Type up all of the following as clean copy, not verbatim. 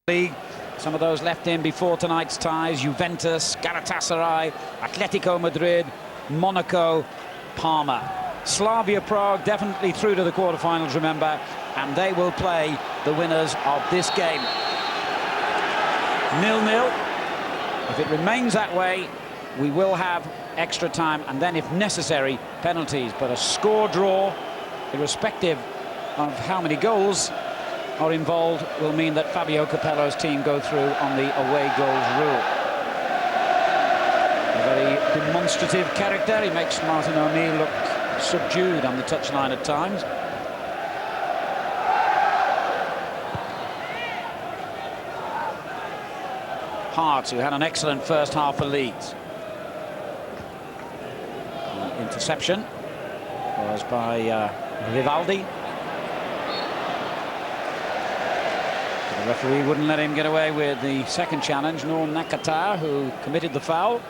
League. Some of those left in before tonight's ties: Juventus, Galatasaray, Atletico Madrid, Monaco, Parma. Slavia Prague definitely through to the quarterfinals, remember, and they will play the winners of this game. 0-0. If it remains that way, we will have extra time and then, if necessary, penalties. But a score draw, irrespective of how many goals are involved, will mean that Fabio Capello's team go through on the away goals rule. A very demonstrative character. He makes Martin O'Neill look subdued on the touchline at times. Hart, who had an excellent first half for Leeds. The interception was by Rivaldi. The referee wouldn't let him get away with the second challenge, nor Nakata, who committed the foul.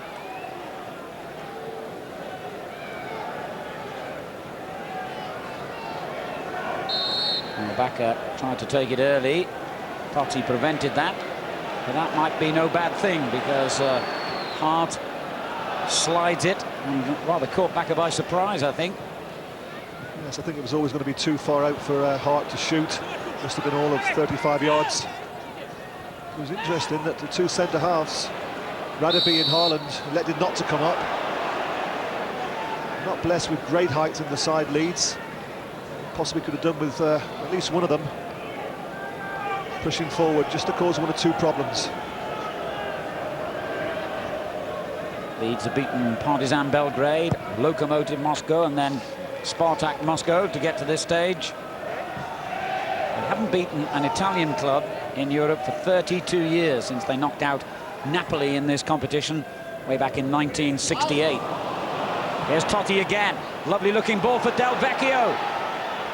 And the backer tried to take it early. Totti prevented that. But that might be no bad thing, because Hart slides it and rather caught backer by surprise, I think. Yes, I think it was always going to be too far out for Hart to shoot. Must have been all of 35 yards. It was interesting that the two centre-halves, Radaby and Haaland, elected not to come up. Not blessed with great height in the side Leeds. Possibly could have done with at least one of them pushing forward, just to cause one or two problems. Leeds have beaten Partizan Belgrade, Lokomotiv Moscow, and then Spartak Moscow to get to this stage. They haven't beaten an Italian club in Europe for 32 years, since they knocked out Napoli in this competition way back in 1968. Here's Totti again. Lovely looking ball for Del Vecchio.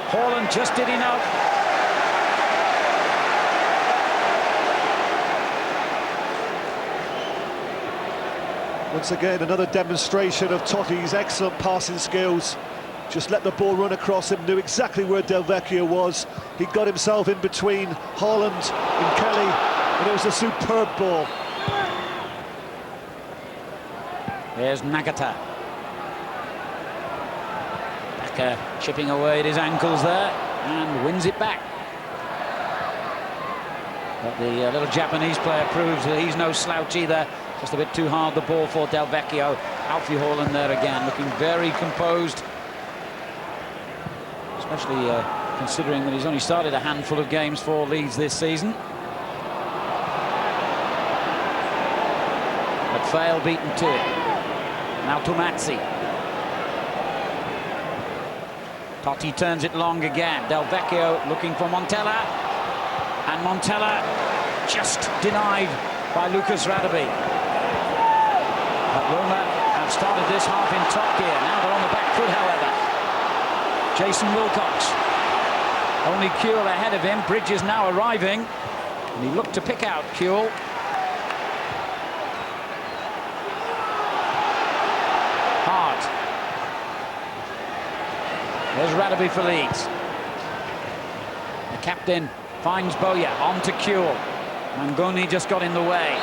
Haaland just did enough. Once again, another demonstration of Totti's excellent passing skills. Just let the ball run across him, knew exactly where Del Vecchio was. He got himself in between Haaland and Kelly, and it was a superb ball. There's Nagata. Backer chipping away at his ankles there and wins it back. But the little Japanese player proves that he's no slouch either. Just a bit too hard the ball for Del Vecchio. Alfie Haaland there again, looking very composed. Especially considering that he's only started a handful of games for Leeds this season. But Fail beaten to it. Now Tomazzi. Totti turns it long again. Del Vecchio looking for Montella. And Montella just denied by Lucas Radaby. But Roma have started this half in top gear. Now they're on the back foot, however. Jason Wilcox. Only Kewell ahead of him. Bridges now arriving. And he looked to pick out Kewell. Hart. There's Radaby for Leeds. The captain finds Boya. On to Kewell. Mangoni just got in the way.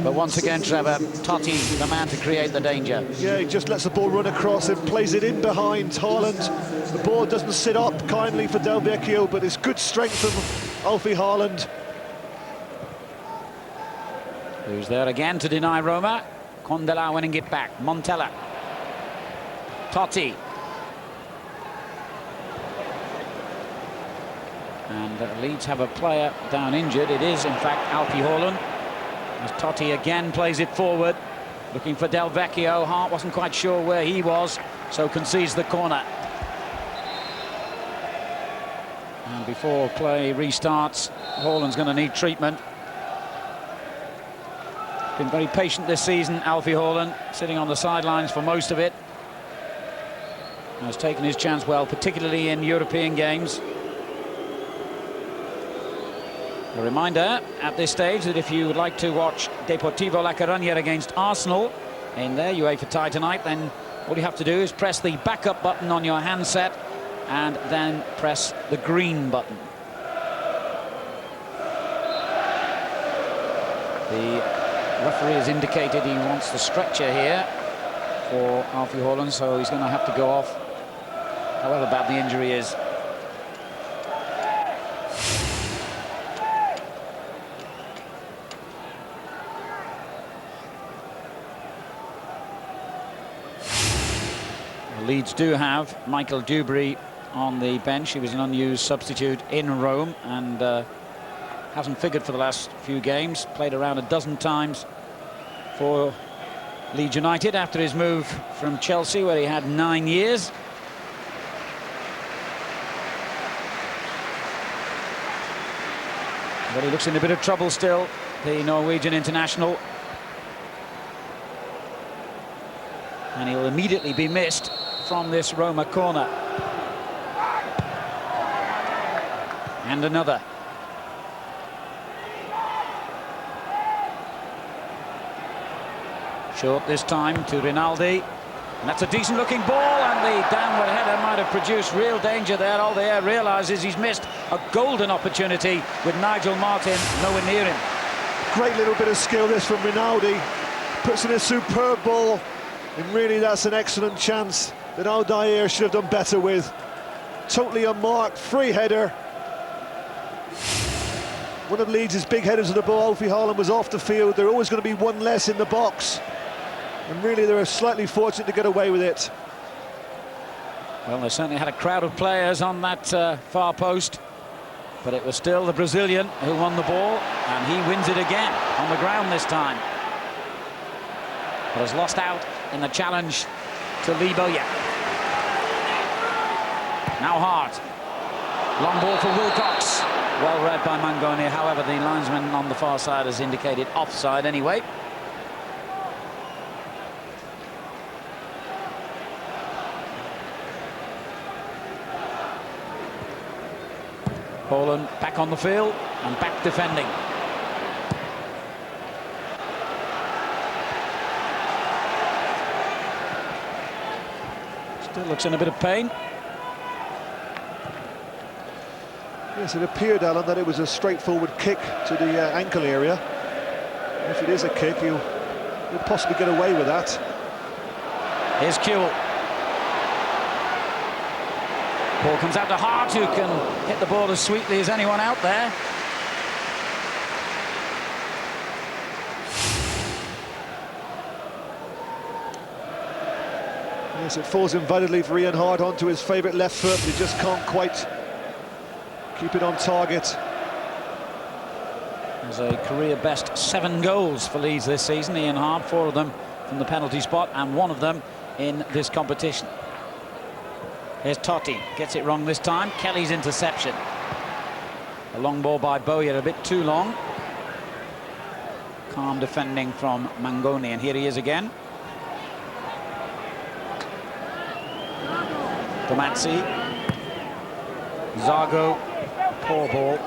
But once again, Trevor, Totti, the man to create the danger. Yeah, he just lets the ball run across and plays it in behind Haaland. The ball doesn't sit up kindly for Del Vecchio, but it's good strength from Alfie Haaland. Who's there again to deny Roma? Condela winning it back. Montella. Totti. And Leeds have a player down injured. It is, in fact, Alfie Haaland. As Totti again plays it forward, looking for Del Vecchio. Hart wasn't quite sure where he was, so concedes the corner. And before play restarts, Haaland's going to need treatment. Been very patient this season, Alfie Haaland, sitting on the sidelines for most of it. Has taken his chance well, particularly in European games. A reminder at this stage that if you would like to watch Deportivo La Coruña against Arsenal in their UEFA tie tonight, then all you have to do is press the backup button on your handset and then press the green button. The referee has indicated he wants the stretcher here for Alfie Haaland, so he's going to have to go off, however bad the injury is. Leeds do have Michael Dewberry on the bench. He was an unused substitute in Rome and hasn't figured for the last few games. Played around a dozen times for Leeds United after his move from Chelsea, where he had 9 years. But he looks in a bit of trouble still, the Norwegian international. And he'll immediately be missed from this Roma corner. And another. Short this time to Rinaldi. And that's a decent looking ball, and the downward header might have produced real danger there. Aldeir realises he's missed a golden opportunity with Nigel Martin nowhere near him. Great little bit of skill this from Rinaldi. Puts in a superb ball, and really that's an excellent chance that Aldeir should have done better with. Totally unmarked, free header. One of Leeds' big headers of the ball, Alfie Haaland, was off the field. There's always going to be one less in the box. And really they were slightly fortunate to get away with it. Well, they certainly had a crowd of players on that far post. But it was still the Brazilian who won the ball, and he wins it again on the ground this time. But has lost out in the challenge to Lee Bowyer. Now Hart. Long ball for Wilcox. Well read by Mangoni. However, the linesman on the far side has indicated offside anyway. Haaland back on the field and back defending. Still looks in a bit of pain. Yes, it appeared, Alan, that it was a straightforward kick to the ankle area. If it is a kick, he'll possibly get away with that. Here's Kewell. Ball comes out to Hart, who can hit the ball as sweetly as anyone out there. Yes, it falls invitingly for Ian Hart onto his favourite left foot, but he just can't quite keep it on target. There's a career best 7 goals for Leeds this season. Ian Hart, 4 of them from the penalty spot and 1 of them in this competition. Here's Totti, gets it wrong this time. Kelly's interception. A long ball by Bowyer, a bit too long. Calm defending from Mangoni, and here he is again. Tomazzi. Zago. Poor ball.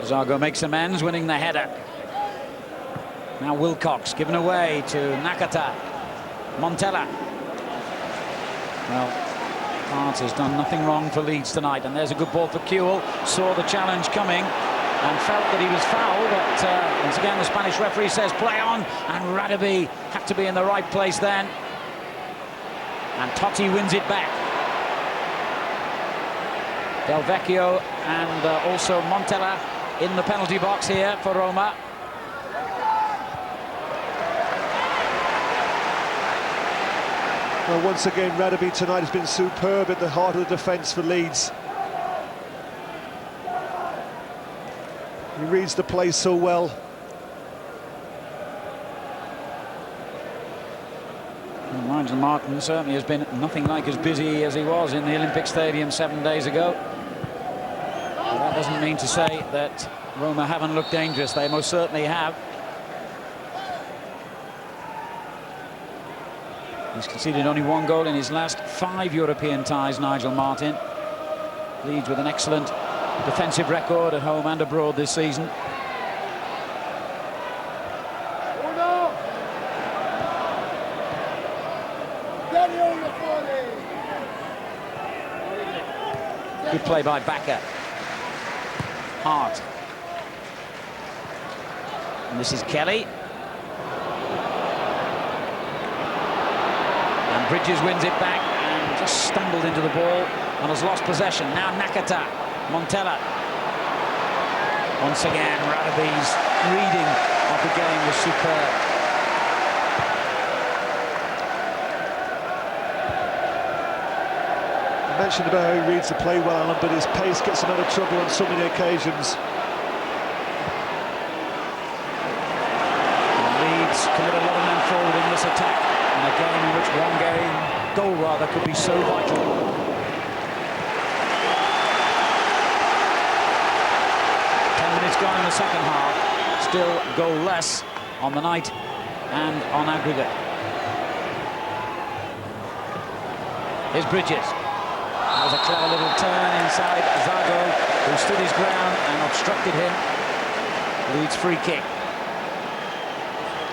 Zago makes amends, winning the header. Now Wilcox given away to Nakata. Montella. Well, Hart has done nothing wrong for Leeds tonight, and there's a good ball for Kewell. Saw the challenge coming and felt that he was fouled, but once again the Spanish referee says play on, and Radaby had to be in the right place then. And Totti wins it back. Del Vecchio and also Montella in the penalty box here for Roma. Well, once again, Radaby tonight has been superb at the heart of the defence for Leeds. He reads the play so well. Well, Nigel Martin certainly has been nothing like as busy as he was in the Olympic Stadium 7 days ago. But that doesn't mean to say that Roma haven't looked dangerous. They most certainly have. He's conceded only 1 goal in his last 5 European ties, Nigel Martin. Leeds with an excellent defensive record at home and abroad this season. Good play by Bakker. Hart. And this is Kelly. And Bridges wins it back and just stumbled into the ball and has lost possession. Now Nakata. Montella. Once again, Radaby's reading of the game was superb. I mentioned about how he reads the play well, Alan, but his pace gets him out of trouble on so many occasions. Leeds committed a lot of men forward in this attack, in a game in which one goal rather could be so vital. 10 minutes gone in the second half, still goal-less on the night and on aggregate. Here's Bridges. That was a clever little turn inside Zago, who stood his ground and obstructed him. Leeds free kick.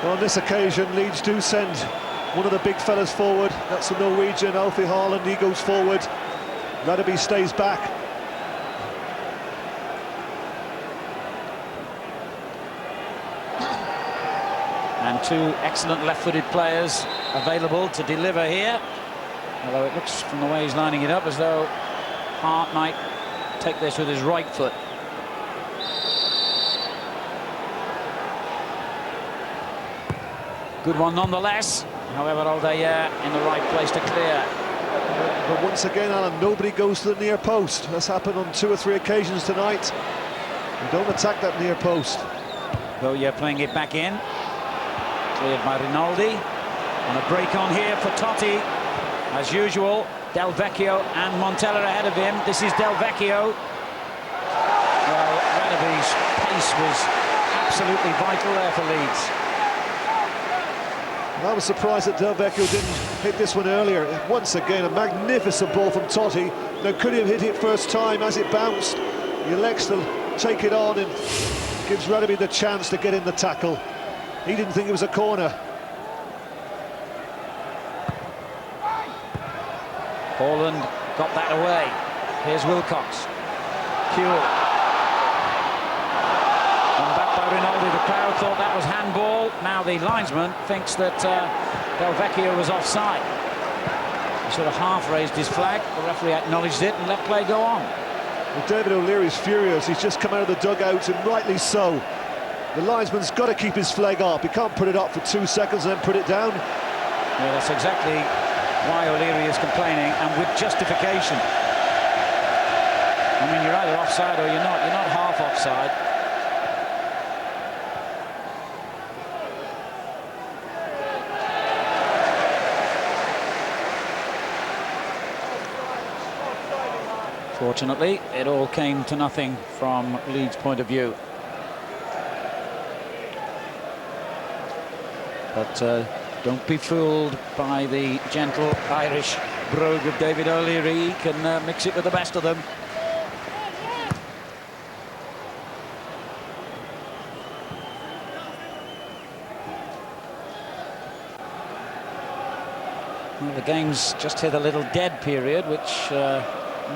Well, on this occasion, Leeds do send one of the big fellas forward. That's the Norwegian, Alfie Haaland. He goes forward. Radaby stays back. And 2 excellent left-footed players available to deliver here. Although it looks, from the way he's lining it up, as though Hart might take this with his right foot. Good one nonetheless. However, Aldair in the right place to clear. But once again, Alan, nobody goes to the near post. That's happened on 2 or 3 occasions tonight. We don't attack that near post. Goya playing it back in. Cleared by Rinaldi. And a break on here for Totti. As usual, Del Vecchio and Montella ahead of him. This is Del Vecchio. Well, Radaby's pace was absolutely vital there for Leeds. I was surprised that Del Vecchio didn't hit this one earlier. Once again, a magnificent ball from Totti. Now, could he have hit it first time as it bounced? He elects to take it on and gives Radaby the chance to get in the tackle. He didn't think it was a corner. Poland got that away. Here's Wilcox. Kewell. And back by Rinaldi. The crowd thought that was handball. Now the linesman thinks that Del Vecchio was offside. He sort of half raised his flag. The referee acknowledged it and let play go on. Well, David O'Leary's furious. He's just come out of the dugout, and rightly so. The linesman's got to keep his flag up. He can't put it up for 2 seconds and then put it down. Yeah, that's exactly why O'Leary is complaining, and with justification. I mean, you're either offside or you're not. You're not half offside. Fortunately, it all came to nothing from Leeds' point of view. But don't be fooled by the gentle Irish brogue of David O'Leary. He can mix it with the best of them. Well, the game's just hit a little dead period, which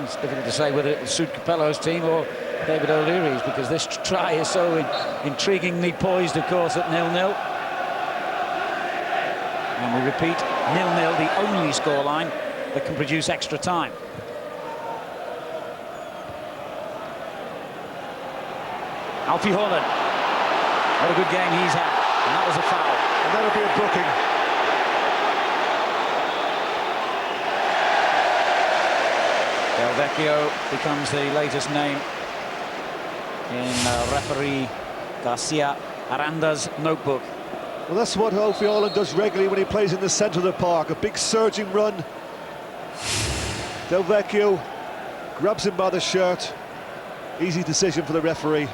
it's difficult to say whether it will suit Capello's team or David O'Leary's, because this try is so intriguingly poised, of course, at 0-0. And we repeat, 0-0, the only scoreline that can produce extra time. Alfie Haaland. What a good game he's had. And that was a foul. And that'll be a booking. Del Vecchio becomes the latest name in referee Garcia Aranda's notebook. Well, that's what Alfie Haaland does regularly when he plays in the centre of the park. A big surging run. Del Vecchio grabs him by the shirt. Easy decision for the referee.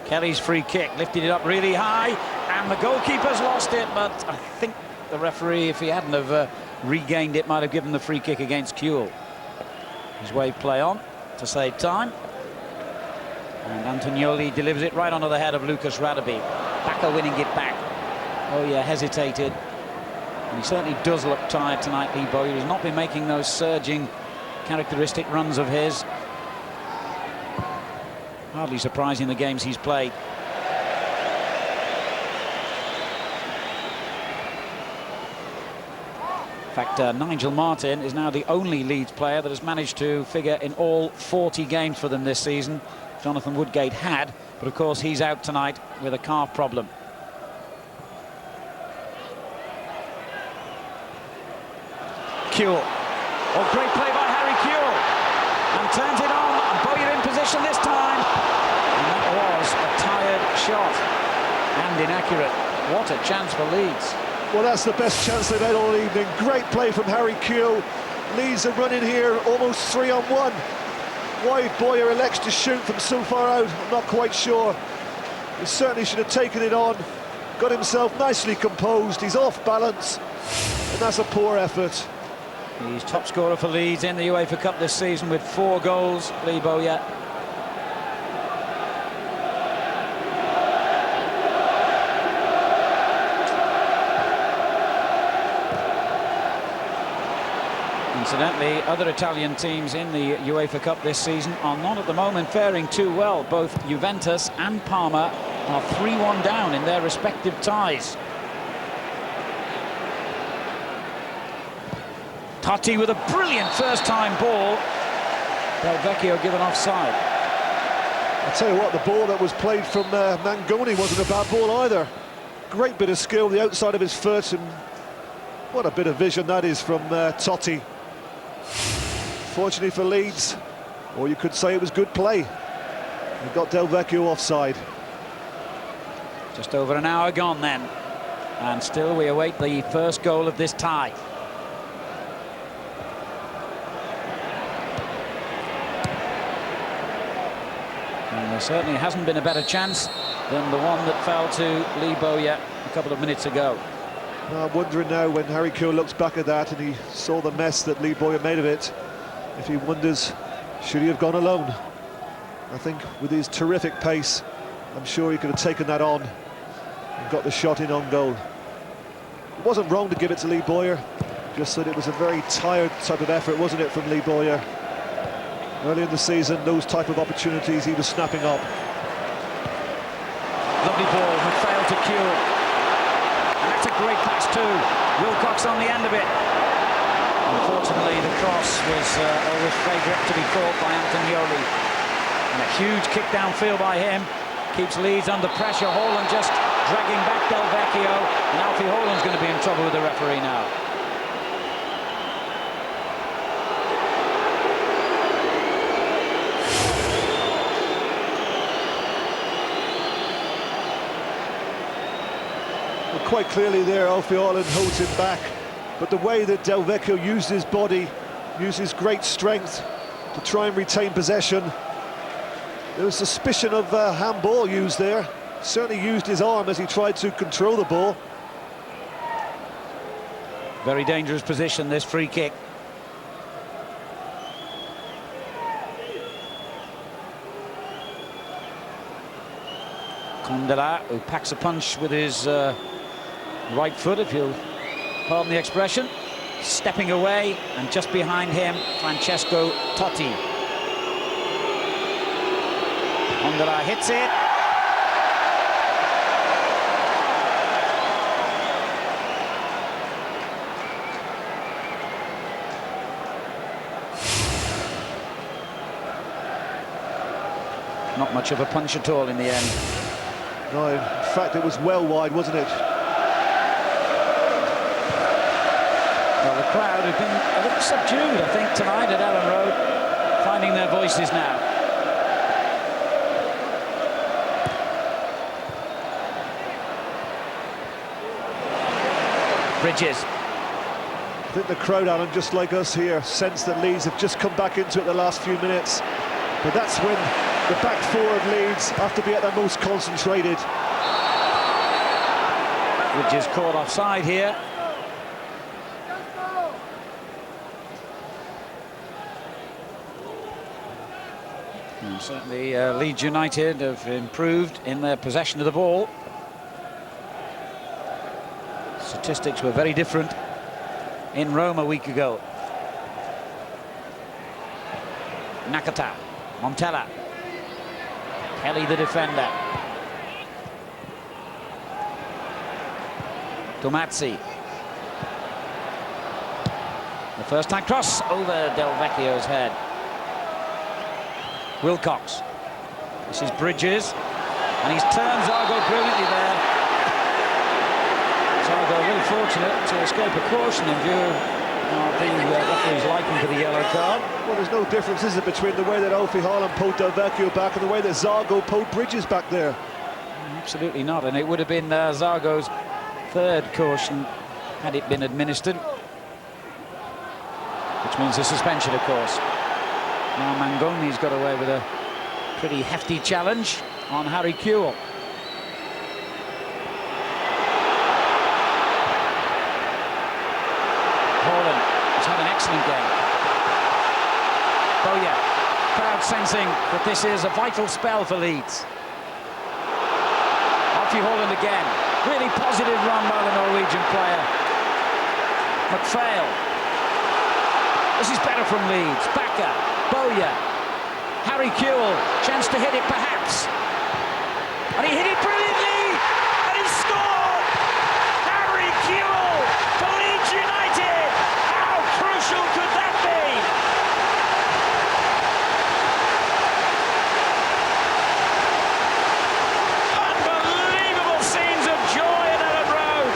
Kelly's free kick, lifted it up really high, and the goalkeeper's lost it, but I think The referee, if he hadn't have regained it, might have given the free kick against Kewell. His wave play on to save time. And Antonioli delivers it right onto the head of Lucas Radaby. Bacca winning it back. Oh yeah, hesitated. And he certainly does look tired tonight, Lee Bowyer. He's not been making those surging, characteristic runs of his. Hardly surprising the games he's played. In fact, Nigel Martin is now the only Leeds player that has managed to figure in all 40 games for them this season. Jonathan Woodgate had, but of course he's out tonight with a calf problem. Kewell. Oh, great play by Harry Kewell. And turns it on. And Bowyer in position this time. And that was a tired shot. And inaccurate. What a chance for Leeds. Well, that's the best chance they've had all evening. Great play from Harry Kewell. Leeds are running here almost 3-on-1. Why Bowyer elects to shoot from so far out, I'm not quite sure. He certainly should have taken it on. Got himself nicely composed. He's off balance. And that's a poor effort. He's top scorer for Leeds in the UEFA Cup this season with 4 goals, Lee Bowyer. Incidentally, other Italian teams in the UEFA Cup this season are not at the moment faring too well. Both Juventus and Parma are 3-1 down in their respective ties. Totti with a brilliant first-time ball. Del Vecchio given offside. I'll tell you what, the ball that was played from Mangoni wasn't a bad ball either. Great bit of skill, the outside of his foot, and what a bit of vision that is from Totti. Fortunately for Leeds, or you could say it was good play. He got Del Vecchio offside. Just over an hour gone then, and still we await the first goal of this tie. And there certainly hasn't been a better chance than the one that fell to Lee Bowyer a couple of minutes ago. I'm wondering now, when Harry Kewell looks back at that and he saw the mess that Lee Bowyer made of it, if he wonders, should he have gone alone? I think with his terrific pace, I'm sure he could have taken that on and got the shot in on goal. It wasn't wrong to give it to Lee Bowyer, just that it was a very tired type of effort, wasn't it, from Lee Bowyer? Early in the season, those type of opportunities he was snapping up. Lovely ball, but failed to Kewell. And that's a great pass too. Wilcox on the end of it. Unfortunately, the cross was always favourite to be caught by Antonioli. And a huge kick downfield by him keeps Leeds under pressure. Haaland just dragging back Del Vecchio, and Alfie Haaland's going to be in trouble with the referee now. Well, quite clearly there, Alfie Haaland holds him back. But the way that Del Vecchio used his body, used his great strength to try and retain possession, there was suspicion of handball used there. Certainly used his arm as he tried to control the ball. Very dangerous position, this free kick. Condela, who packs a punch with his right foot, if you'll pardon the expression, stepping away, and just behind him, Francesco Totti. Condela hits it. Not much of a punch at all in the end. No, in fact, it was well wide, wasn't it? Well, the crowd have been a little subdued, I think, tonight at Ellen Road, finding their voices now. Bridges. I think the crowd, Alan, just like us here, sense that Leeds have just come back into it the last few minutes. But that's when the back four of Leeds have to be at their most concentrated. Bridges caught offside here. And certainly Leeds United have improved in their possession of the ball. Statistics were very different in Rome a week ago. Nakata, Montella, Kelly the defender. Tomazzi. The first time cross over Del Vecchio's head. Wilcox. This is Bridges, and he's turned Zargo brilliantly there. Zargo really fortunate to escape a caution in view of the referee's liking for the yellow card. Well, there's no difference, is it, between the way that Alfie Haaland pulled Del Vecchio back and the way that Zargo pulled Bridges back there? Absolutely not, and it would have been Zargo's third caution had it been administered, which means a suspension, of course. Now Mangoni's got away with a pretty hefty challenge on Harry Kewell. Haaland has had an excellent game. Boya, crowd sensing that this is a vital spell for Leeds. Alfie Haaland again. Really positive run by the Norwegian player. McPhail. This is better from Leeds. Backer, Boya, Harry Kewell, chance to hit it perhaps. And he hit it brilliantly, and he scored! Harry Kewell for Leeds United! How crucial could that be? Unbelievable scenes of joy at Ellen Road.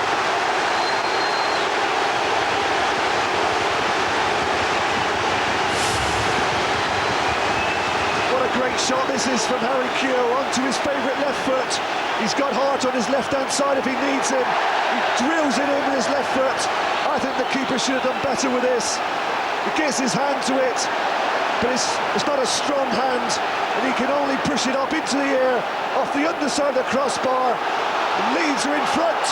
Great shot this is from Harry Kewell onto his favourite left foot. He's got Hart on his left-hand side if he needs him. He drills it in with his left foot. I think the keeper should have done better with this. He gets his hand to it, but it's not a strong hand, and he can only push it up into the air off the underside of the crossbar. And Leeds are in front.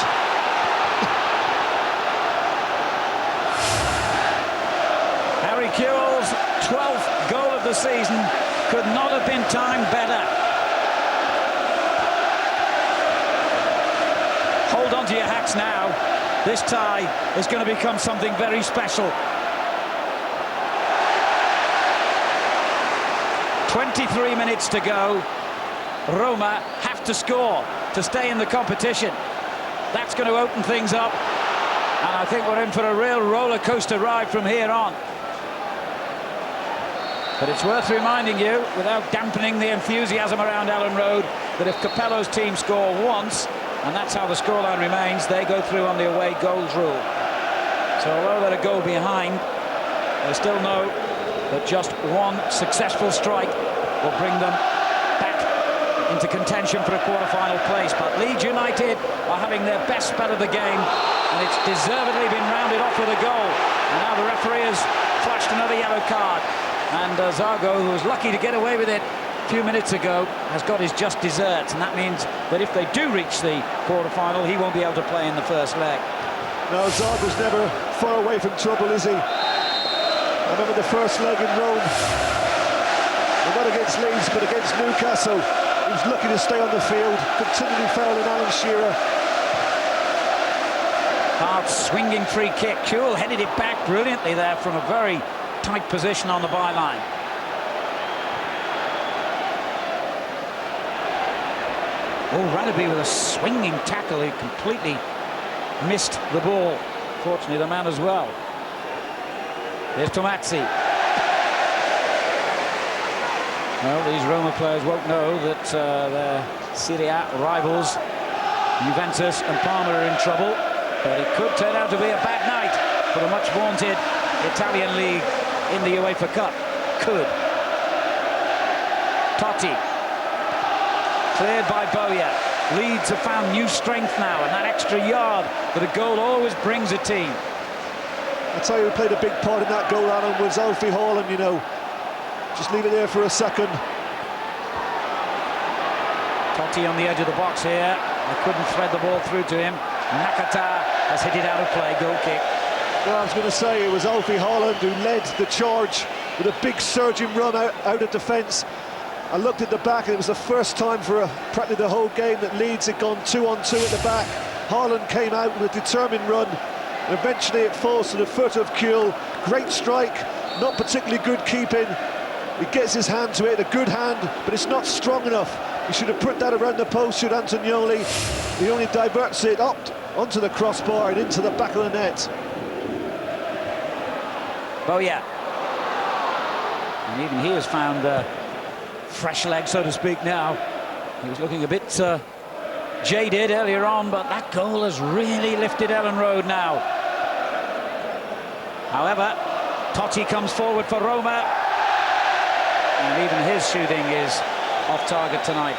Harry Kewell's 12th goal of the season could not have been timed better. Hold on to your hats now. This tie is going to become something very special. 23 minutes to go. Roma have to score to stay in the competition. That's going to open things up, and I think we're in for a real roller coaster ride from here on. But it's worth reminding you, without dampening the enthusiasm around Ellen Road, that if Capello's team score once, and that's how the scoreline remains, they go through on the away goals rule. So although they're a goal behind, they still know that just one successful strike will bring them back into contention for a quarter-final place. But Leeds United are having their best spell of the game, and it's deservedly been rounded off with a goal. And now the referee has flashed another yellow card. And Zargo, who was lucky to get away with it a few minutes ago, has got his just desserts, and that means that if they do reach the quarter-final, he won't be able to play in the first leg. No, Zargo's never far away from trouble, is he? I remember the first leg in Rome, not against Leeds, but against Newcastle. He was lucky to stay on the field, continually fouling Alan Shearer. Hard swinging free kick. Kewell headed it back brilliantly there from a very tight position on the byline. Oh, Ranaby with a swinging tackle. He completely missed the ball. Fortunately, the man as well. Here's Tomazzi. Well, these Roma players won't know that their Serie A rivals, Juventus and Parma, are in trouble. But it could turn out to be a bad night for the much-vaunted Italian league in the UEFA Cup. Could. Totti. Cleared by Boya. Leeds have found new strength now, and that extra yard that a goal always brings a team. I'll tell you who played a big part in that goal, Alan, was Alfie Haaland, you know. Just leave it there for a second. Totti on the edge of the box here. They couldn't thread the ball through to him. Nakata has hit it out of play. Goal kick. Well, I was going to say it was Alfie Haaland who led the charge with a big surging run out of defence. I looked at the back, and it was the first time for practically the whole game that Leeds had gone 2-on-2 at the back. Haaland came out with a determined run, and eventually it falls to the foot of Kewell. Great strike, not particularly good keeping. He gets his hand to it, a good hand, but it's not strong enough. He should have put that around the post, should Antonioli. He only diverts it up onto the crossbar and into the back of the net. Oh yeah. And even he has found fresh leg, so to speak, now. He was looking a bit jaded earlier on, but that goal has really lifted Ellen Road now. However, Totti comes forward for Roma, and even his shooting is off target tonight.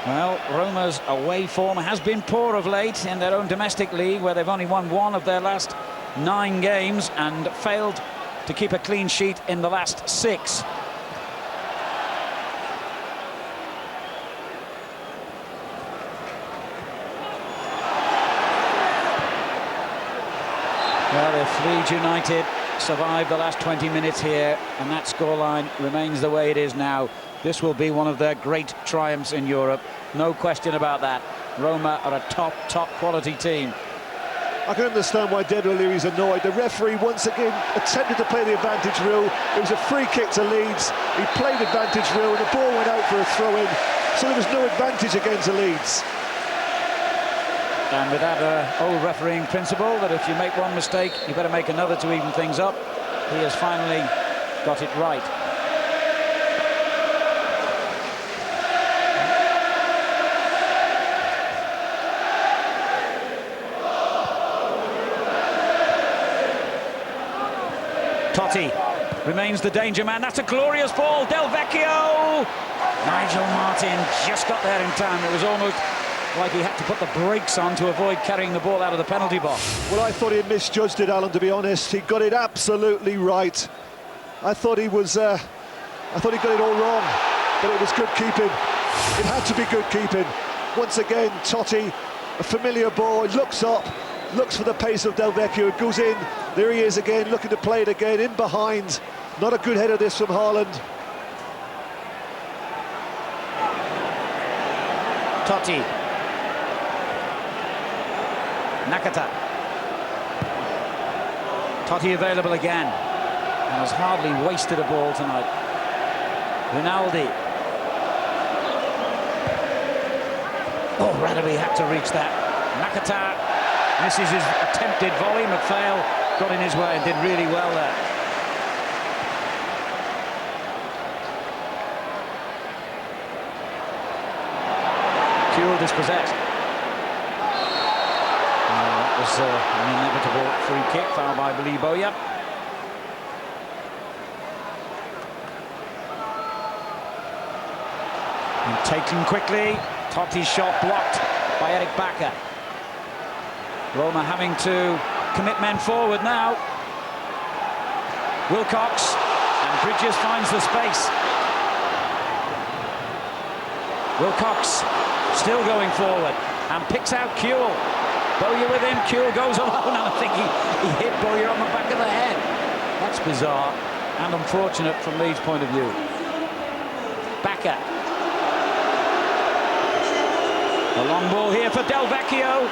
Well, Roma's away form has been poor of late in their own domestic league, where they've only won 1 of their last 9 games and failed to keep a clean sheet in the last 6. Well, if Leeds United survive the last 20 minutes here, and that scoreline remains the way it is now, this will be one of their great triumphs in Europe. No question about that. Roma are a top quality team. I can understand why David O'Leary's annoyed. The referee once again attempted to play the advantage rule. It was a free kick to Leeds. He played advantage rule and the ball went out for a throw-in. So there was no advantage against the Leeds. And with that old refereeing principle that if you make one mistake, you better make another to even things up, he has finally got it right. Totti remains the danger man. That's a glorious ball. Del Vecchio. Nigel Martin just got there in time. It was almost like he had to put the brakes on to avoid carrying the ball out of the penalty box. Well, I thought he had misjudged it, Alan, to be honest. He got it absolutely right. I thought he got it all wrong, but it was good keeping. It had to be good keeping. Once again, Totti, a familiar ball, looks up, looks for the pace of Del Vecchio, it goes in. There he is again, looking to play it again, in behind. Not a good header this from Haaland. Totti. Nakata. Totti available again. And has hardly wasted a ball tonight. Rinaldi. Oh, Radovi had to reach that. Nakata misses his attempted volley. McPhail got in his way and did really well there. Kewell dispossessed. That was an inevitable free kick, foul by Boya. And taken quickly. Totti's shot blocked by Eric Bakker. Roma having to commit men forward now. Wilcox, and Bridges finds the space. Wilcox still going forward and picks out Kewell. Bowyer with him, Kewell goes alone, and I think he hit Bowyer on the back of the head. That's bizarre and unfortunate from Leeds' point of view. Bakker. A long ball here for Del Vecchio.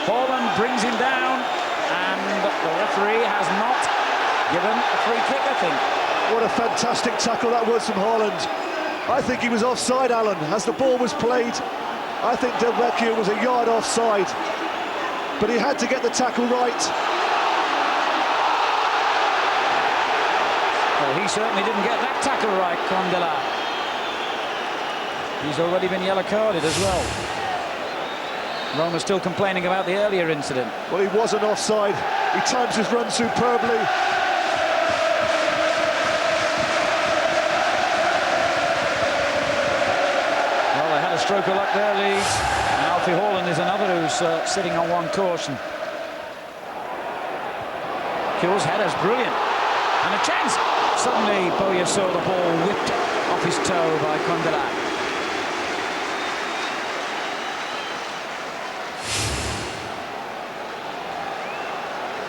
Haaland brings him down, and the referee has not given a free kick, I think. What a fantastic tackle that was from Haaland. I think he was offside, Alan, as the ball was played. I think Del Vecchio was a yard offside, but he had to get the tackle right. Well, he certainly didn't get that tackle right, Condela. He's already been yellow carded as well. Roma still complaining about the earlier incident. Well, he wasn't offside. He times his run superbly. Well, they had a stroke of luck there, Leeds. And Alfie Haaland is another who's sitting on one caution. Kewell's header's brilliant. And a chance. Suddenly, Bowyer saw the ball whipped off his toe by Condela.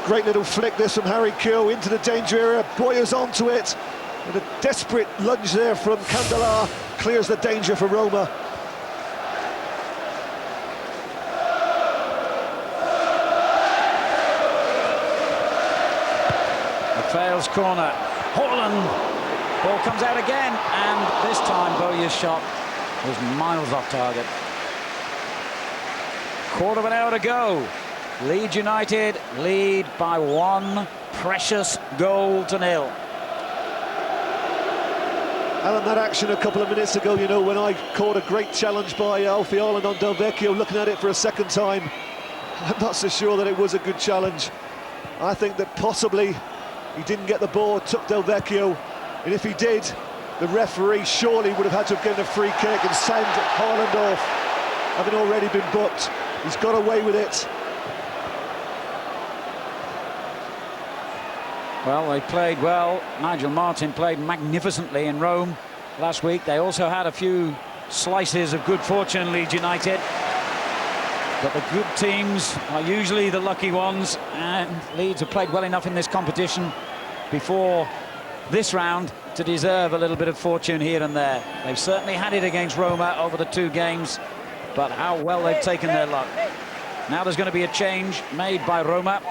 Great little flick this from Harry Kewell into the danger area. Boyer's onto it. And a desperate lunge there from Kewell clears the danger for Roma. Fails corner. Haaland. Ball comes out again, and this time Bowyer's shot was miles off target. Quarter of an hour to go. Leeds United lead by 1 precious goal to 0. Alan, that action a couple of minutes ago, you know, when I caught a great challenge by Alfie Haaland on Del Vecchio, looking at it for a second time, I'm not so sure that it was a good challenge. I think that possibly he didn't get the ball, took Del Vecchio, and if he did, the referee surely would have had to have given a free kick and sent Haaland off, having already been booked. He's got away with it. Well, they played well. Nigel Martyn played magnificently in Rome last week. They also had a few slices of good fortune, Leeds United. But the good teams are usually the lucky ones, and Leeds have played well enough in this competition before this round to deserve a little bit of fortune here and there. They've certainly had it against Roma over the 2 games, but how well they've taken their luck. Now there's going to be a change made by Roma.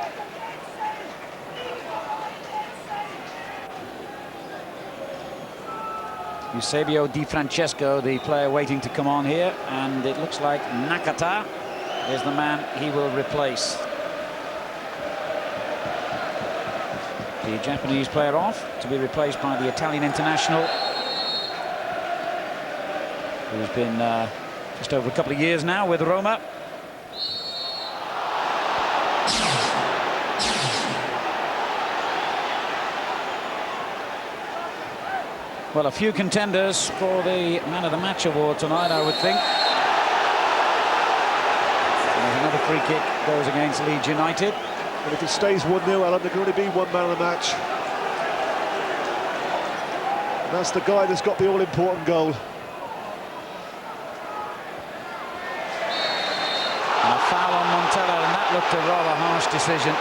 Eusebio Di Francesco, the player waiting to come on here, and it looks like Nakata is the man he will replace. The Japanese player off to be replaced by the Italian international, who's been just over a couple of years now with Roma. Well, a few contenders for the Man of the Match award tonight, I would think. There's another free kick goes against Leeds United. But if it stays 1-0, Alan, there can only be one man of the match. And that's the guy that's got the all-important goal. And a foul on Montella, and that looked a rather harsh decision.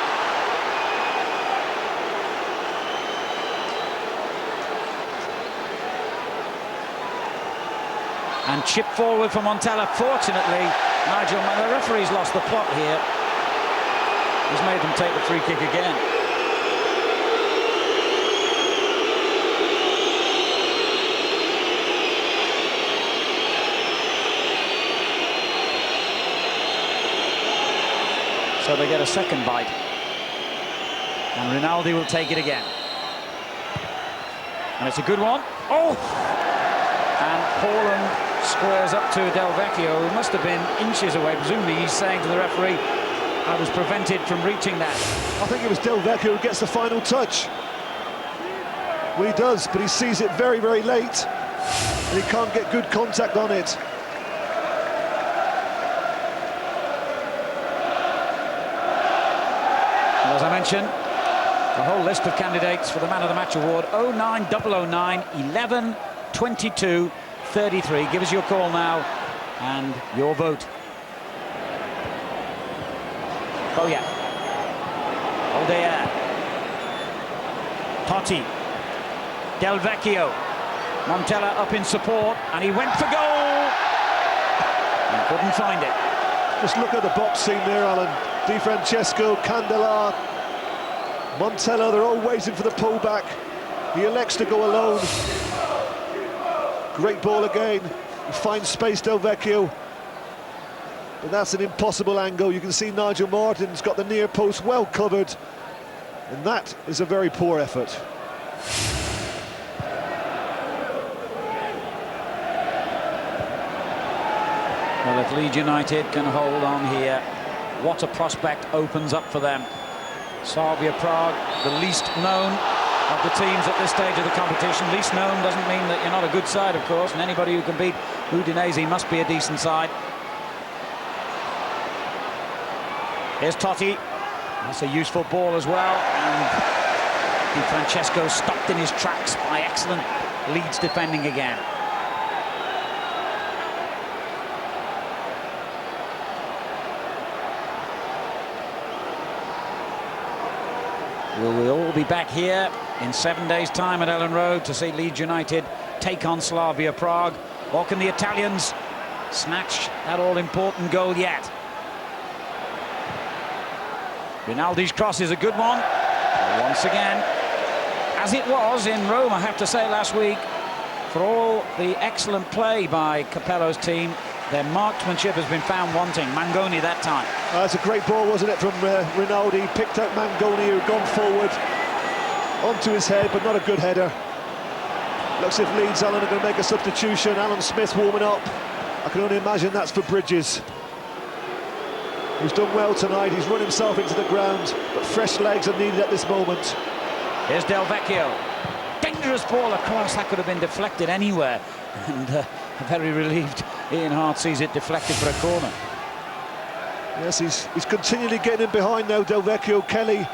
And chip forward for Montella. Fortunately, Nigel, the referee's lost the plot here. He's made them take the free kick again. So they get a second bite. And Rinaldi will take it again. And it's a good one. Oh! And Haaland squares up to Del Vecchio, who must have been inches away. Presumably he's saying to the referee, I was prevented from reaching that. I think it was Del Vecchio who gets the final touch. Well, he does, but he sees it very, very late, and he can't get good contact on it. And as I mentioned, the whole list of candidates for the Man of the Match award: 09009 11 22 33. Give us your call now and your vote. Oh yeah. Aldeia. Totti. Del Vecchio. Montella up in support, and he went for goal and couldn't find it. Just look at the box scene there, Alan. Di Francesco, Kewell, Montella, they're all waiting for the pullback. He elects to go alone. Great ball again. He finds space, Del Vecchio. But that's an impossible angle. You can see Nigel Martyn's got the near post well covered. And that is a very poor effort. Well, if Leeds United can hold on here, what a prospect opens up for them. Slavia Prague, the least known of the teams at this stage of the competition. Least known doesn't mean that you're not a good side, of course, and anybody who can beat Udinese must be a decent side. Here's Totti. That's a useful ball as well, and Di Francesco stopped in his tracks by excellent Leeds defending again. Will we all be back here in 7 days' time at Ellen Road to see Leeds United take on Slavia Prague? Or can the Italians snatch that all-important goal yet? Rinaldi's cross is a good one. Once again, as it was in Rome, I have to say, last week, for all the excellent play by Capello's team, their marksmanship has been found wanting. Mangoni that time. That's a great ball, wasn't it, from Rinaldi? Picked out Mangoni, who had gone forward onto his head, but not a good header. Looks as if Leeds Allen are going to make a substitution. Alan Smith warming up. I can only imagine that's for Bridges, who's done well tonight. He's run himself into the ground, but fresh legs are needed at this moment. Here's Del Vecchio. Dangerous ball across. That could have been deflected anywhere. And very relieved Ian Hart sees it deflected for a corner. Yes, he's continually getting in behind now, Del Vecchio. Kelly.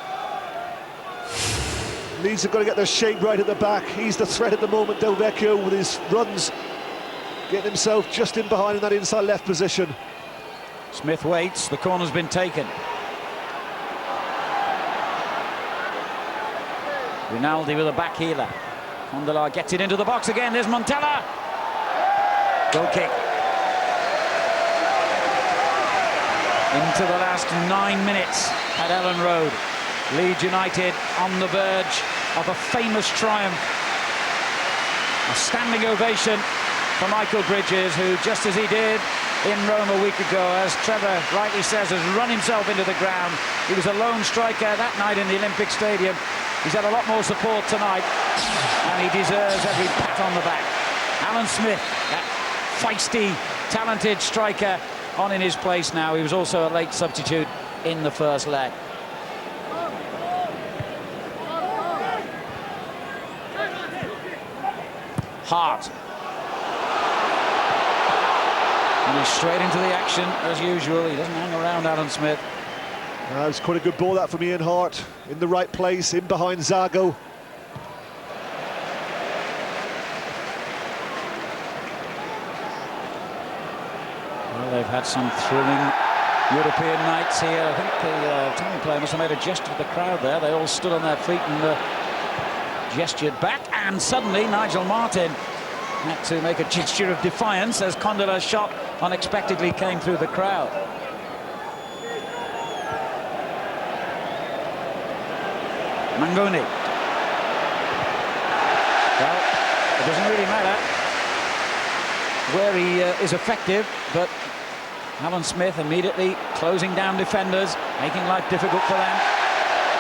Leeds have got to get their shape right at the back. He's the threat at the moment, Del Vecchio, with his runs. Getting himself just in behind in that inside left position. Smith waits. The corner's been taken. Rinaldi with a back heeler. Condola gets it into the box again. There's Montella. Goal kick. Into the last 9 minutes at Ellen Road. Leeds United on the verge of a famous triumph. A standing ovation for Michael Bridges, who, just as he did in Rome a week ago, as Trevor rightly says, has run himself into the ground. He was a lone striker that night in the Olympic Stadium. He's had a lot more support tonight, and he deserves every pat on the back. Alan Smith, that feisty, talented striker, on in his place now. He was also a late substitute in the first leg. Hart. And he's straight into the action as usual. He doesn't hang around, Alan Smith. It's quite a good ball that from Ian Hart, in the right place, in behind Zago. Well, they've had some thrilling European nights here. I think the Italian player must have made a gesture to the crowd there. They all stood on their feet and gestured back, and suddenly Nigel Martin had to make a gesture of defiance as Condola's shot unexpectedly came through the crowd. Mangoni. Well, it doesn't really matter where he is effective, but Alan Smith immediately closing down defenders, making life difficult for them.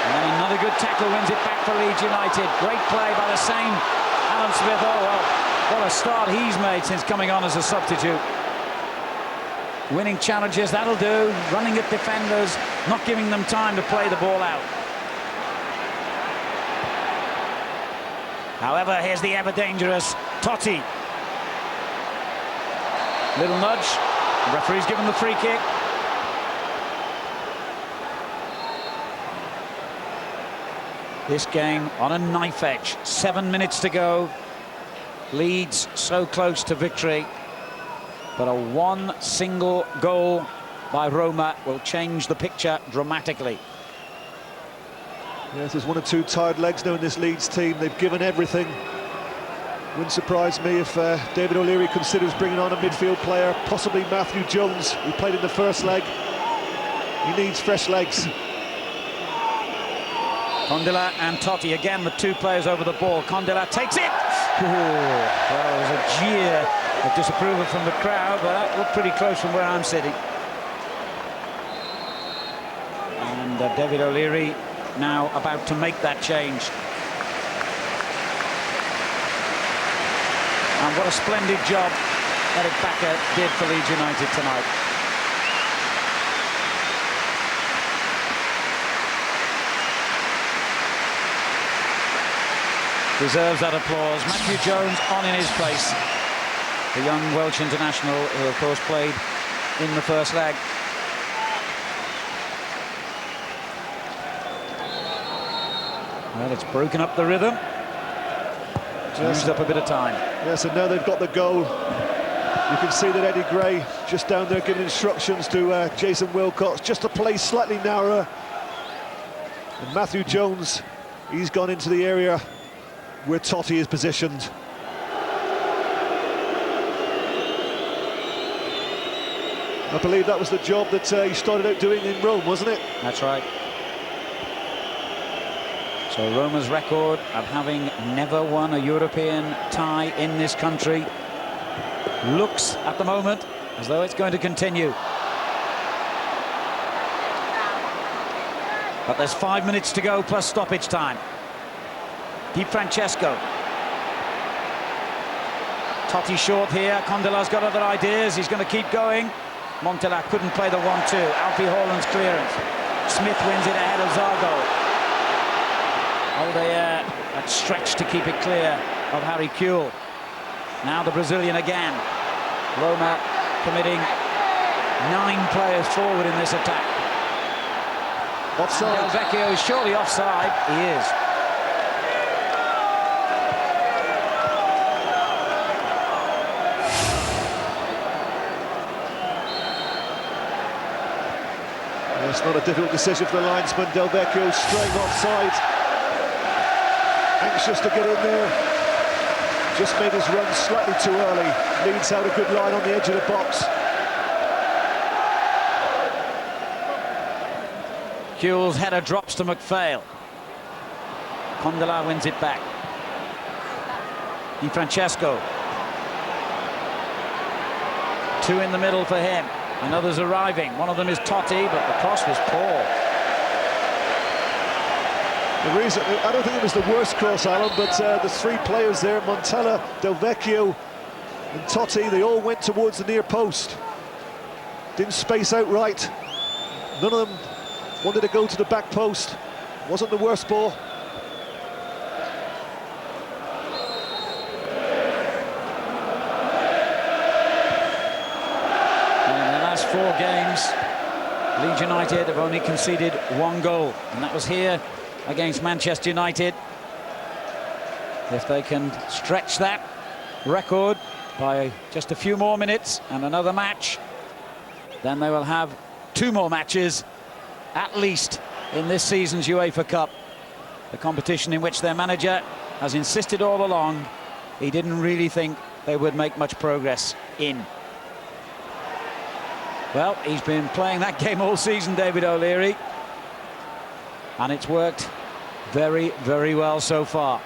And then another good tackle wins it back for Leeds United. Great play by the same Alan Smith. Oh, well, what a start he's made since coming on as a substitute. Winning challenges, that'll do. Running at defenders, not giving them time to play the ball out. However, here's the ever-dangerous Totti. Little nudge. The referee's given the free kick. This game on a knife edge. 7 minutes to go. Leeds so close to victory. But a one single goal by Roma will change the picture dramatically. Yes, there's one or two tired legs now in this Leeds team. They've given everything. Wouldn't surprise me if David O'Leary considers bringing on a midfield player, possibly Matthew Jones, who played in the first leg. He needs fresh legs. Condola and Totti, again the two players over the ball. Condola takes it! Oh, well, there's a jeer of disapproval from the crowd, but that looked pretty close from where I'm sitting. And David O'Leary now about to make that change. And what a splendid job Eric Bakker did for Leeds United tonight. Deserves that applause. Matthew Jones on in his place. The young Welsh international who, of course, played in the first leg. Well, it's broken up the rhythm. Used up a bit of time. Yes, and now they've got the goal. You can see that Eddie Gray just down there giving instructions to Jason Wilcox just to play slightly narrower. And Matthew Jones, he's gone into the area where Totti is positioned. I believe that was the job that he started out doing in Rome, wasn't it? That's right. So Roma's record of having never won a European tie in this country looks at the moment as though it's going to continue. But there's 5 minutes to go plus stoppage time. Di Francesco. Totti short here. Condela's got other ideas. He's going to keep going. Montella couldn't play the 1-2. Alfie Haaland's clearance. Smith wins it ahead of Zago. Aldeia at stretch to keep it clear of Harry Kewell. Now the Brazilian again. Roma committing 9 players forward in this attack. Offside. Del Vecchio is surely offside. He is. It's not a difficult decision for the linesman. Del Vecchio straying offside. Anxious to get in there. Just made his run slightly too early. Leeds out a good line on the edge of the box. Kewell's header drops to McPhail. Condela wins it back. Di Francesco. 2 in the middle for him. And others arriving. One of them is Totti, but the cross was poor. The reason, I don't think it was the worst cross, Alan, but the 3 players there, Montella, Del Vecchio and Totti, they all went towards the near post. Didn't space out right. None of them wanted to go to the back post. Wasn't the worst ball. In the last 4 games, Leeds United have only conceded 1 goal, and that was here against Manchester United. If they can stretch that record by just a few more minutes and another match, then they will have 2 more matches at least in this season's UEFA Cup, the competition in which their manager has insisted all along he didn't really think they would make much progress in. Well, he's been playing that game all season, David O'Leary, and it's worked very, very well so far.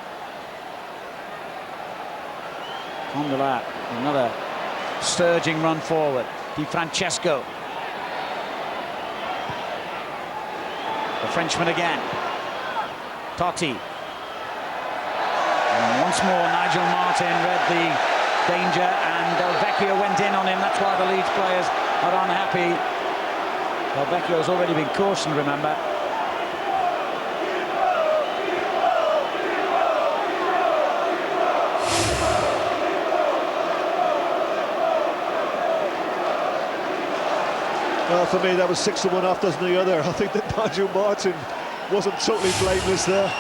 Condela, another surging run forward. Di Francesco. The Frenchman again. Totti. And once more, Nigel Martin read the danger, and Del Vecchio went in on him. That's why the Leeds players are unhappy. Del Vecchio's already been cautioned, remember. Well, for me, that was 6 to 1 half dozen the other. I think that Nigel Martin wasn't totally blameless there.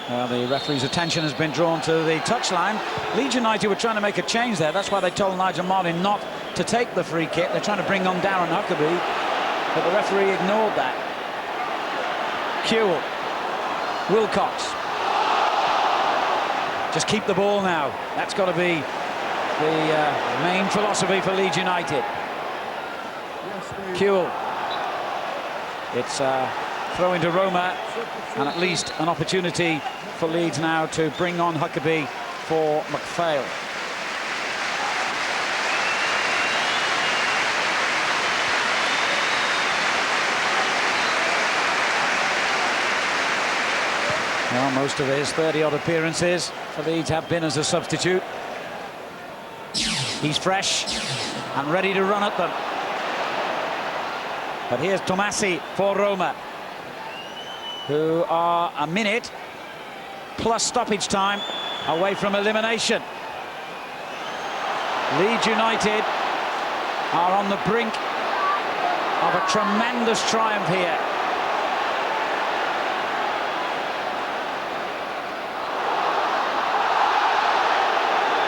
Well, the referee's attention has been drawn to the touchline. Leeds United were trying to make a change there. That's why they told Nigel Martin not to take the free kick. They're trying to bring on Darren Huckabee, but the referee ignored that. Kewell. Wilcox. Just keep the ball now. That's got to be the main philosophy for Leeds United. Kewell. It's throw into Roma, and at least an opportunity for Leeds now to bring on Huckabee for McPhail. Well, most of his 30-odd appearances for Leeds have been as a substitute. He's fresh and ready to run at them. But here's Tomasi for Roma, who are a minute plus stoppage time away from elimination. Leeds United are on the brink of a tremendous triumph here.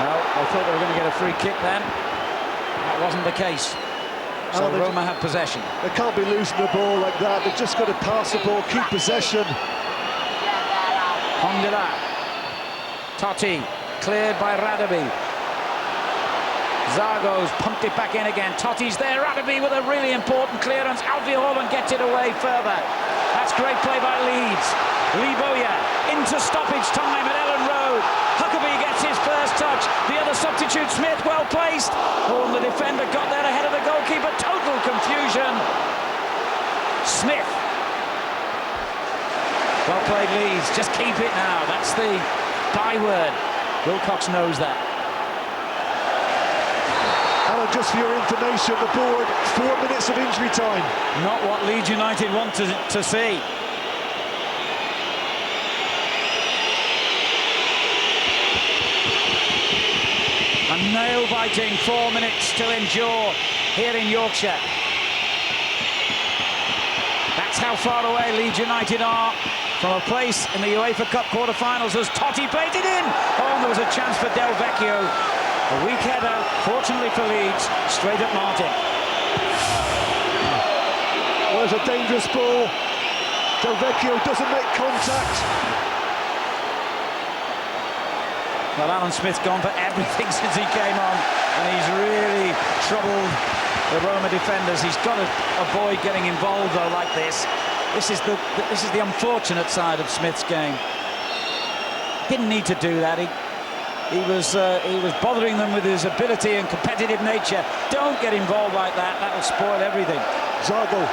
Well, they thought they were going to get a free kick then. That wasn't the case. So Roma have possession. They can't be losing the ball like that. They've just got to pass the ball, keep possession. Hondela. Totti, cleared by Radaby. Zago's pumped it back in again. Totti's there. Radaby with a really important clearance. Albiol gets it away further. That's great play by Leeds. Liboya into stoppage time at Ellen Road. Huckabee gets his first touch. The other substitute, Smith, well placed. Oh, and the defender got there ahead of the goalkeeper. Total confusion. Smith. Well played, Leeds. Just keep it now. That's the byword. Wilcox knows that. Alan, just for your information, the board, 4 minutes of injury time. Not what Leeds United want to see. A nail-biting 4 minutes to endure here in Yorkshire. That's how far away Leeds United are from a place in the UEFA Cup quarter-finals as Totti played it in. Oh, and there was a chance for Del Vecchio. A weak header, fortunately for Leeds, straight at Martin. Well, it's a dangerous ball. Del Vecchio doesn't make contact. Well, Alan Smith's gone for everything since he came on, and he's really troubled the Roma defenders. He's got to avoid getting involved, though, like this. This is the unfortunate side of Smith's game. Didn't need to do that. He was bothering them with his ability and competitive nature. Don't get involved like that. That'll spoil everything. Zago's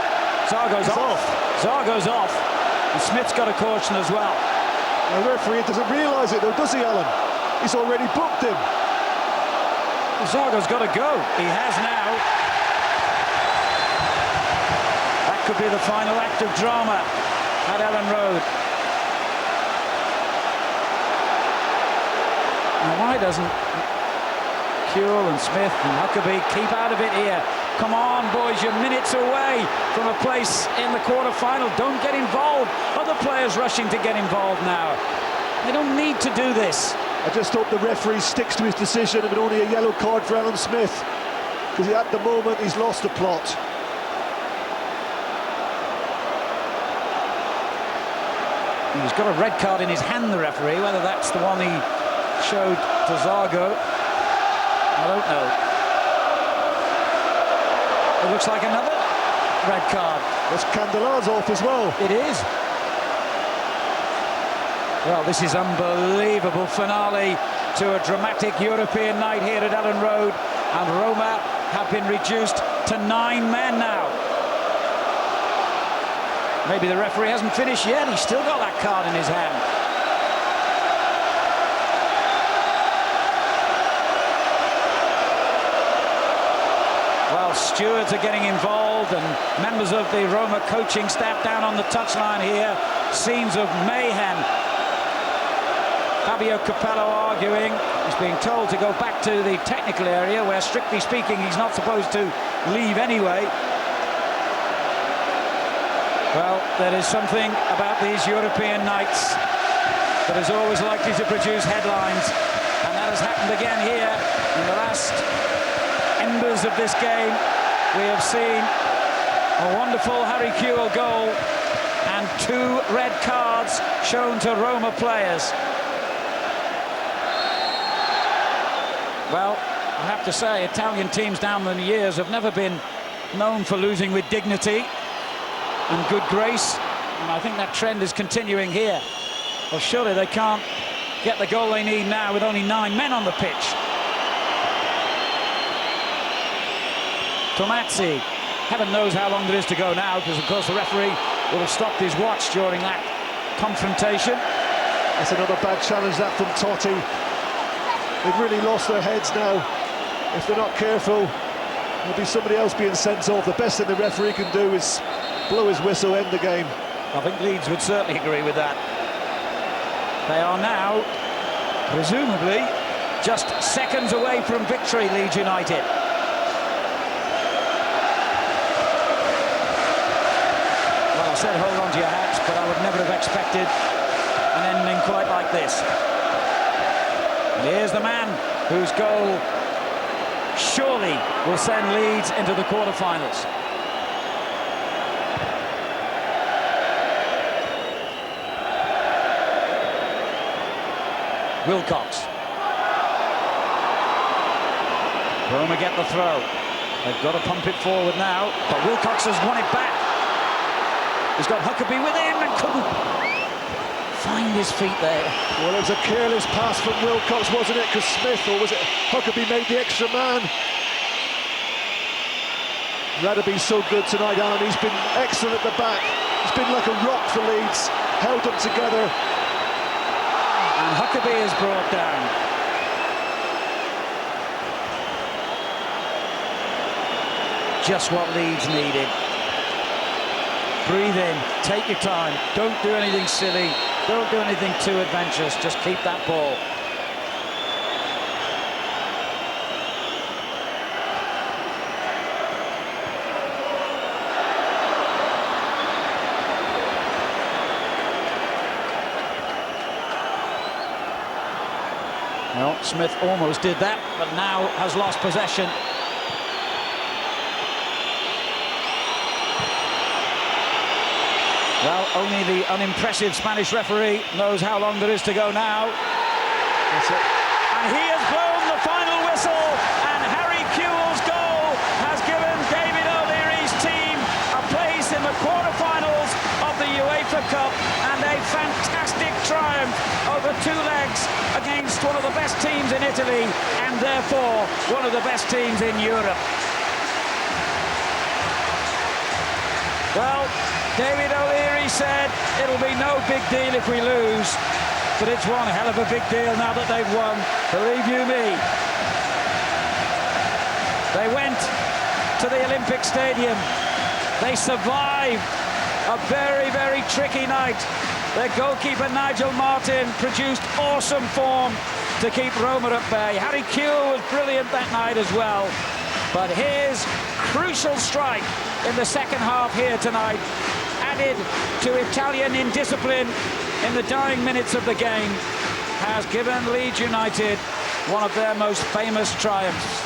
off. Zago's off. And Smith's got a caution as well. The referee doesn't realise it, though, does he, Alan? He's already booked him. Zago's got to go. He has now. That could be the final act of drama at Ellen Road. Now, why doesn't Kewell and Smith and Huckabee keep out of it here? Come on, boys, you're minutes away from a place in the quarter-final. Don't get involved. Other players rushing to get involved now. They don't need to do this. I just hope the referee sticks to his decision and only a yellow card for Alan Smith, because at the moment he's lost the plot. He's got a red card in his hand, the referee. Whether that's the one he showed to Zago, I don't know. It looks like another red card. That's Candelar's off as well. It is. Well, this is unbelievable finale to a dramatic European night here at Ellen Road, and Roma have been reduced to 9 men now. Maybe the referee hasn't finished yet. He's still got that card in his hand. Well, stewards are getting involved and members of the Roma coaching staff down on the touchline here. Scenes of mayhem. Fabio Capello arguing. He's being told to go back to the technical area where, strictly speaking, he's not supposed to leave anyway. Well, there is something about these European nights that is always likely to produce headlines, and that has happened again here. In the last embers of this game, we have seen a wonderful Harry Kewell goal and 2 red cards shown to Roma players. Well, I have to say, Italian teams down the years have never been known for losing with dignity and good grace, and I think that trend is continuing here. Well, surely they can't get the goal they need now with only 9 men on the pitch. Tomazzi, heaven knows how long there is to go now, because of course the referee will have stopped his watch during that confrontation. That's another bad challenge, that, from Totti. They've really lost their heads now. If they're not careful, there'll be somebody else being sent off. The best thing the referee can do is blow his whistle, end the game. I think Leeds would certainly agree with that. They are now, presumably, just seconds away from victory, Leeds United. Well, I said hold on to your hats, but I would never have expected an ending quite like this. And here's the man whose goal surely will send Leeds into the quarter-finals. Wilcox. Roma get the throw. They've got to pump it forward now, but Wilcox has won it back. He's got Huckabee with him and couldn't find his feet there. Well, it was a careless pass from Wilcox, wasn't it? Because Smith, or was it Huckabee, made the extra man. That'd be so good tonight, Alan. He's been excellent at the back. He's been like a rock for Leeds, held them together. And Huckabee is brought down. Just what Leeds needed. Breathe in, take your time, don't do anything silly, don't do anything too adventurous, just keep that ball. Well, Smith almost did that, but now has lost possession. Well, only the unimpressive Spanish referee knows how long there is to go now. That's it. And he has blown the final whistle, and Harry Kewell's goal has given David O'Leary's team a place in the quarter-finals of the UEFA Cup, and a fantastic triumph over 2 legs against one of the best teams in Italy, and therefore one of the best teams in Europe. Well, David O'Leary said it'll be no big deal if we lose, but it's one hell of a big deal now that they've won, believe you me. They went to the Olympic Stadium. They survived a very, very tricky night. Their goalkeeper, Nigel Martin, produced awesome form to keep Roma at bay. Harry Kewell was brilliant that night as well. But his crucial strike in the second half here tonight, added to Italian indiscipline in the dying minutes of the game, has given Leeds United one of their most famous triumphs.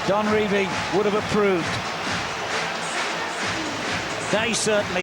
Don Revie would have approved. They certainly